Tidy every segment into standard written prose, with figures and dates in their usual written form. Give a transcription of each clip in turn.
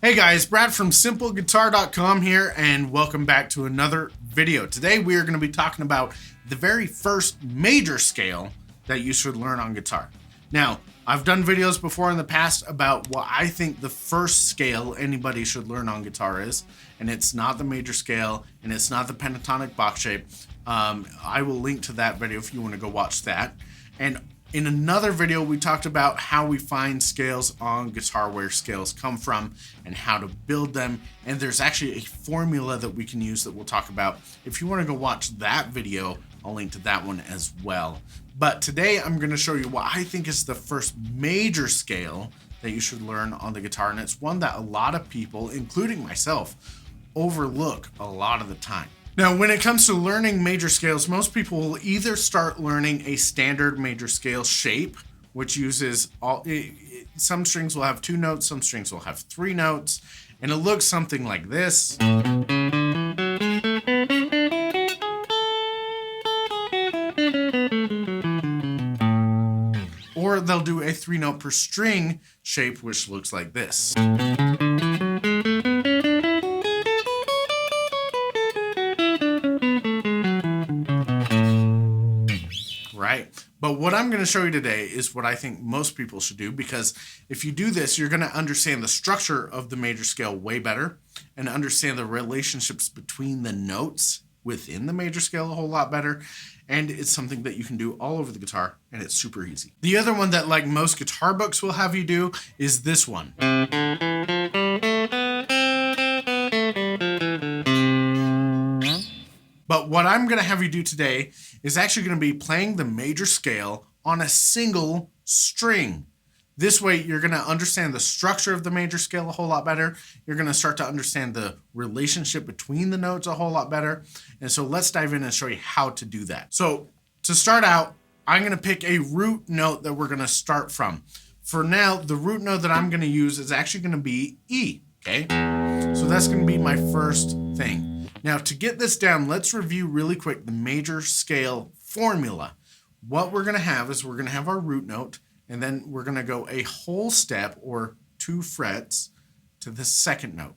Hey guys, Brad from simpleguitar.com here, and welcome back to another video. Today we are going to be talking about the very first major scale that you should learn on guitar. Now, I've done videos before in the past about what I think the first scale anybody should learn on guitar is, and it's not the major scale, and it's not the pentatonic box shape. I will link to that video if you want to go watch that. And in another video, we talked about how we find scales on guitar, where scales come from, and how to build them. And there's actually a formula that we can use that we'll talk about. If you want to go watch that video, I'll link to that one as well. But today I'm going to show you what I think is the first major scale that you should learn on the guitar. And it's one that a lot of people, including myself, overlook a lot of the time. Now, when it comes to learning major scales, most people will either start learning a standard major scale shape, which uses some strings will have 2 notes, some strings will have 3 notes, and it looks something like this. Or they'll do a 3-note per string shape, which looks like this. Right? But what I'm going to show you today is what I think most people should do, because if you do this, you're going to understand the structure of the major scale way better and understand the relationships between the notes within the major scale a whole lot better. And it's something that you can do all over the guitar, and it's super easy. The other one that, like most guitar books will have you do, is this one. But what I'm going to have you do today is actually going to be playing the major scale on a single string. This way, you're going to understand the structure of the major scale a whole lot better. You're going to start to understand the relationship between the notes a whole lot better. And so let's dive in and show you how to do that. So to start out, I'm going to pick a root note that we're going to start from. For now, the root note that I'm going to use is actually going to be E. Okay, so that's going to be my first thing. Now, to get this down, let's review really quick the major scale formula. What we're going to have is we're going to have our root note, and then we're going to go a whole step or 2 frets to the second note.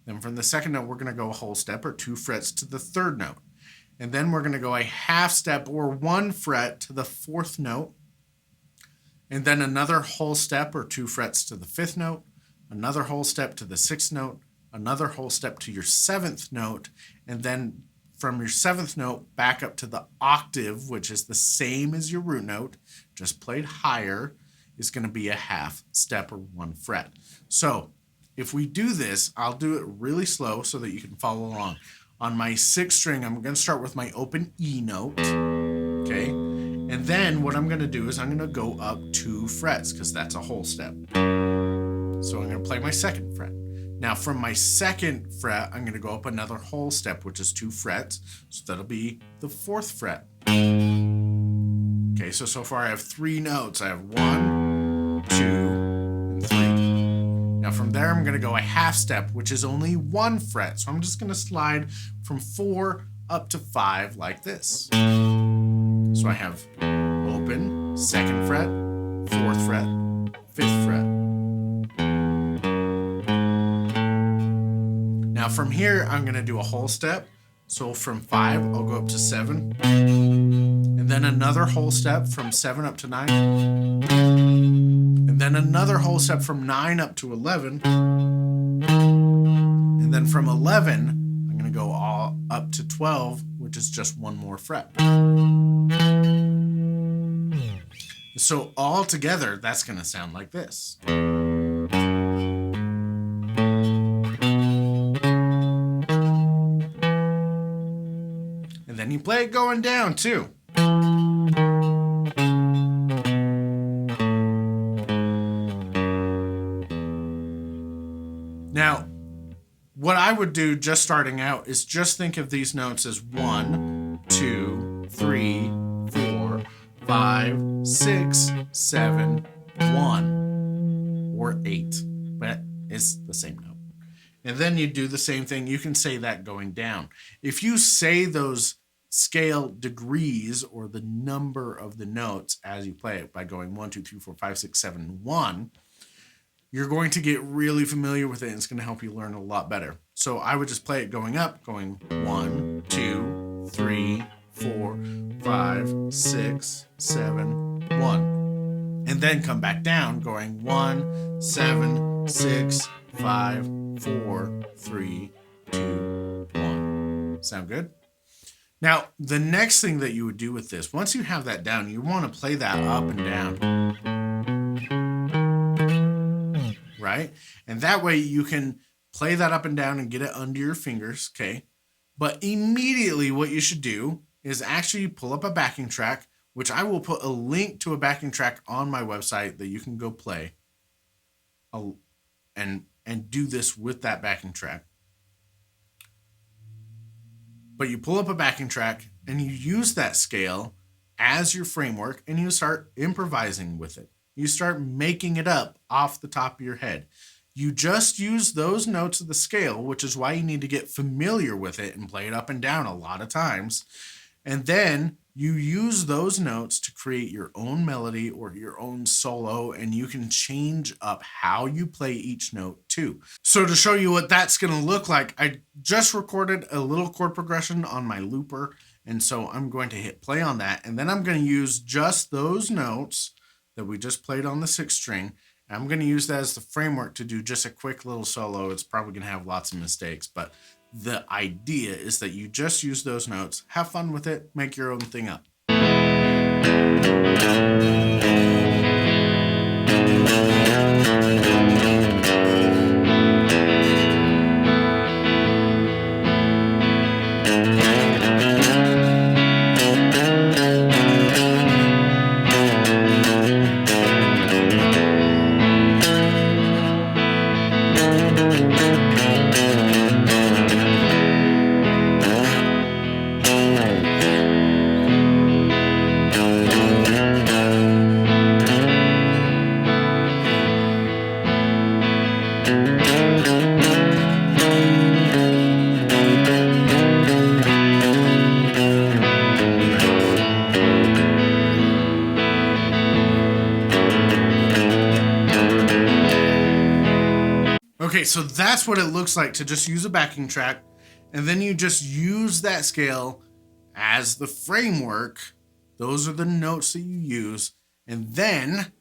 Then from the second note, we're going to go a whole step or 2 frets to the 3rd note. And then we're going to go a half step or 1 fret to the 4th note. And then another whole step or 2 frets to the 5th note, another whole step to the 6th note, another whole step to your 7th note, and then from your 7th note back up to the octave, which is the same as your root note, just played higher, is going to be a half step or 1 fret. So if we do this, I'll do it really slow so that you can follow along. On my 6th string, I'm going to start with my open E note, okay? And then what I'm going to do is I'm going to go up 2 frets because that's a whole step. So I'm going to play my 2nd fret. Now from my 2nd fret, I'm going to go up another whole step, which is 2 frets. So that'll be the 4th fret. Okay, so far I have 3 notes. I have 1, 2, and 3. Now from there, I'm going to go a half step, which is only 1 fret. So I'm just going to slide from 4 up to 5 like this. So I have open, 2nd fret, 4th fret, 5th fret. Now from here, I'm going to do a whole step. So from 5, I'll go up to 7. And then another whole step from 7 up to 9. And then another whole step from 9 up to 11. And then from 11, I'm going to go all up to 12, which is just 1 more fret. So all together, that's going to sound like this. Then you play it going down too. Now, what I would do just starting out is just think of these notes as 1, 2, 3, 4, 5, 6, 7, 1, or 8, but it's the same note. And then you do the same thing. You can say that going down. If you say those scale degrees or the number of the notes as you play it by going 1, 2, 3, 4, 5, 6, 7, 1, you're going to get really familiar with it, and it's going to help you learn a lot better. So I would just play it going up, going 1, 2, 3, 4, 5, 6, 7, 1. And then come back down, going 1, 7, 6, 5, 4, 3, 2, 1. Sound good? Now, the next thing that you would do with this, once you have that down, you want to play that up and down. Right? And that way you can play that up and down and get it under your fingers, okay? But immediately what you should do is actually pull up a backing track, which I will put a link to a backing track on my website that you can go play and do this with that backing track. But you pull up a backing track and you use that scale as your framework and you start improvising with it. You start making it up off the top of your head. You just use those notes of the scale, which is why you need to get familiar with it and play it up and down a lot of times. And then you use those notes to create your own melody or your own solo, and you can change up how you play each note too. So to show you what that's going to look like, I just recorded a little chord progression on my looper, and so I'm going to hit play on that, and then I'm going to use just those notes that we just played on the 6th string. I'm going to use that as the framework to do just a quick little solo. It's probably going to have lots of mistakes, but the idea is that you just use those notes, have fun with it, make your own thing up. Okay, so that's what it looks like to just use a backing track, and then you just use that scale as the framework. Those are the notes that you use, and then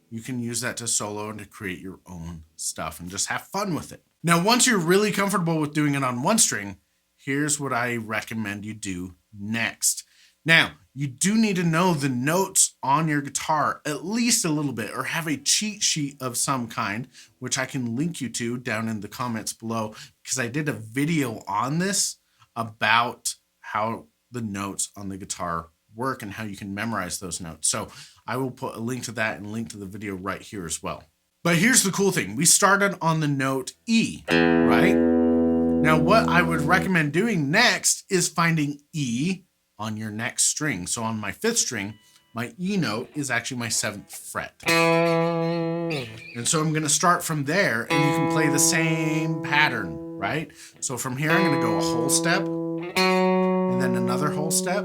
you can use that to solo and to create your own stuff and just have fun with it. Now, once you're really comfortable with doing it on one string, here's what I recommend you do next. Now, you do need to know the notes on your guitar at least a little bit, or have a cheat sheet of some kind, which I can link you to down in the comments below, because I did a video on this about how the notes on the guitar work and how you can memorize those notes. So I will put a link to that and link to the video right here as well. But here's the cool thing. We started on the note E, right? Now, what I would recommend doing next is finding E on your next string. So on my 5th string, my E note is actually my 7th fret. And so I'm going to start from there, and you can play the same pattern, right? So from here, I'm going to go a whole step, and then another whole step.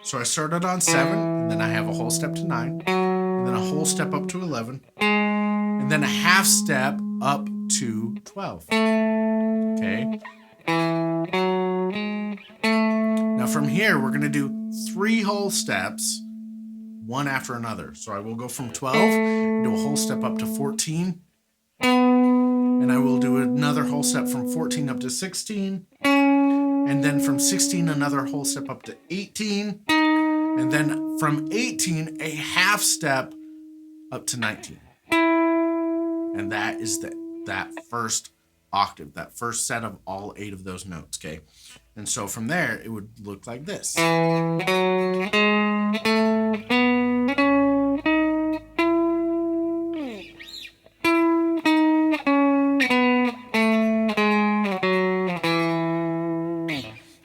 So I started on 7, and then I have a whole step to 9, and then a whole step up to 11, and then a half step up to 12. Okay. Now from here, we're going to do 3 whole steps, one after another. So I will go from 12, do a whole step up to 14, and I will do another whole step from 14 up to 16, and then from 16, another whole step up to 18, and then from 18, a half step up to 19. And that is that first octave, that first set of all 8 of those notes, okay? And so from there, it would look like this.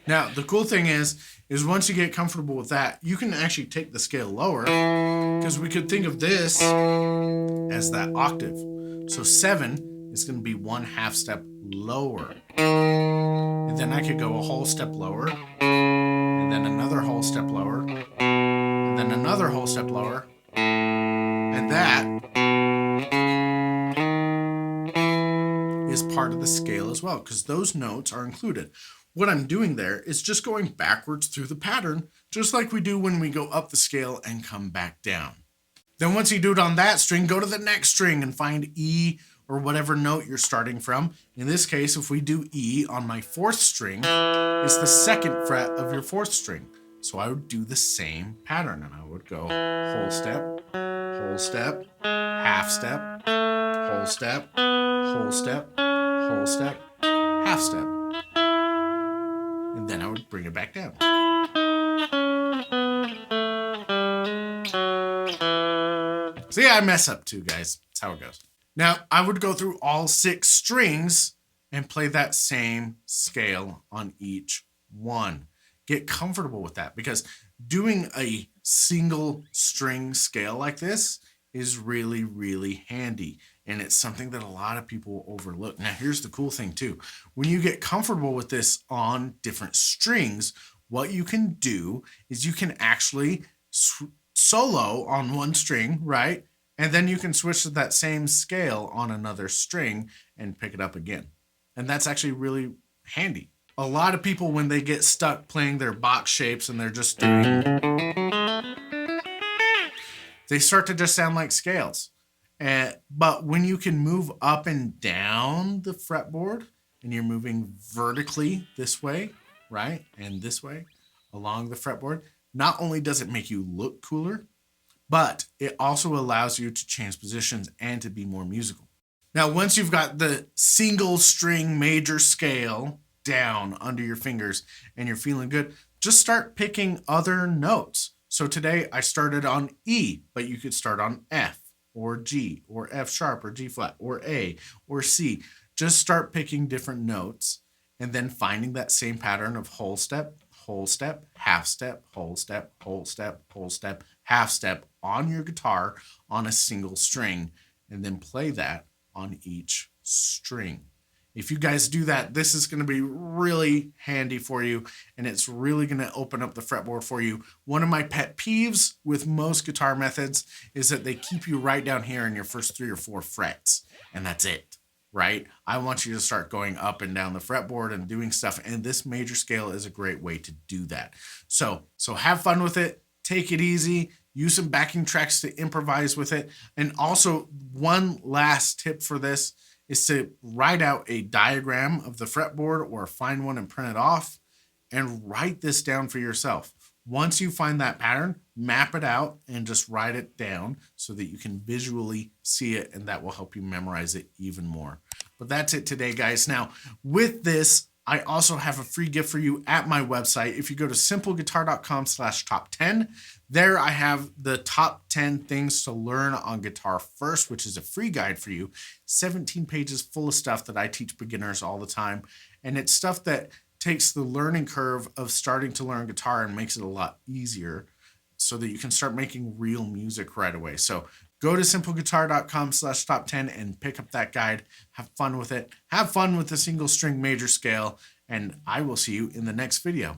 Now, the cool thing is once you get comfortable with that, you can actually take the scale lower, because we could think of this as that octave. So 7 is going to be 1 half step lower. And then I could go a whole step lower, and then another whole step lower, and then another whole step lower, and that is part of the scale as well, because those notes are included. What I'm doing there is just going backwards through the pattern, just like we do when we go up the scale and come back down. Then once you do it on that string, go to the next string and find E or whatever note you're starting from. In this case, if we do E on my 4th string, it's the 2nd fret of your 4th string. So I would do the same pattern, and I would go whole step, half step, whole step, whole step, whole step, half step. And then I would bring it back down. So yeah, I mess up too, guys. That's how it goes. Now, I would go through all 6 strings and play that same scale on each one. Get comfortable with that, because doing a single string scale like this is really, really handy. And it's something that a lot of people overlook. Now, here's the cool thing too. When you get comfortable with this on different strings, what you can do is you can actually solo on one string, right? And then you can switch to that same scale on another string and pick it up again. And that's actually really handy. A lot of people, when they get stuck playing their box shapes and they're just doing, they start to just sound like scales. But when you can move up and down the fretboard and you're moving vertically this way, right? And this way along the fretboard, not only does it make you look cooler, but it also allows you to change positions and to be more musical. Now, once you've got the single string major scale down under your fingers and you're feeling good, just start picking other notes. So today I started on E, but you could start on F or G or F sharp or G flat or A or C. Just start picking different notes and then finding that same pattern of whole step, half step, whole step, whole step, whole step, half step on your guitar on a single string, and then play that on each string. If you guys do that, this is going to be really handy for you, and it's really going to open up the fretboard for you. One of my pet peeves with most guitar methods is that they keep you right down here in your first 3 or 4 frets, and that's it, right? I want you to start going up and down the fretboard and doing stuff, and this major scale is a great way to do that. So have fun with it. Take it easy. Use some backing tracks to improvise with it. And also, one last tip for this is to write out a diagram of the fretboard or find one and print it off and write this down for yourself. Once you find that pattern, map it out and just write it down so that you can visually see it, and that will help you memorize it even more. But that's it today, guys. Now, with this, I also have a free gift for you at my website. If you go to simpleguitar.com/top10, there I have the top 10 things to learn on guitar first, which is a free guide for you. 17 pages full of stuff that I teach beginners all the time. And it's stuff that takes the learning curve of starting to learn guitar and makes it a lot easier so that you can start making real music right away. So go to simpleguitar.com/top10 and pick up that guide. Have fun with it. Have fun with the single string major scale, and I will see you in the next video.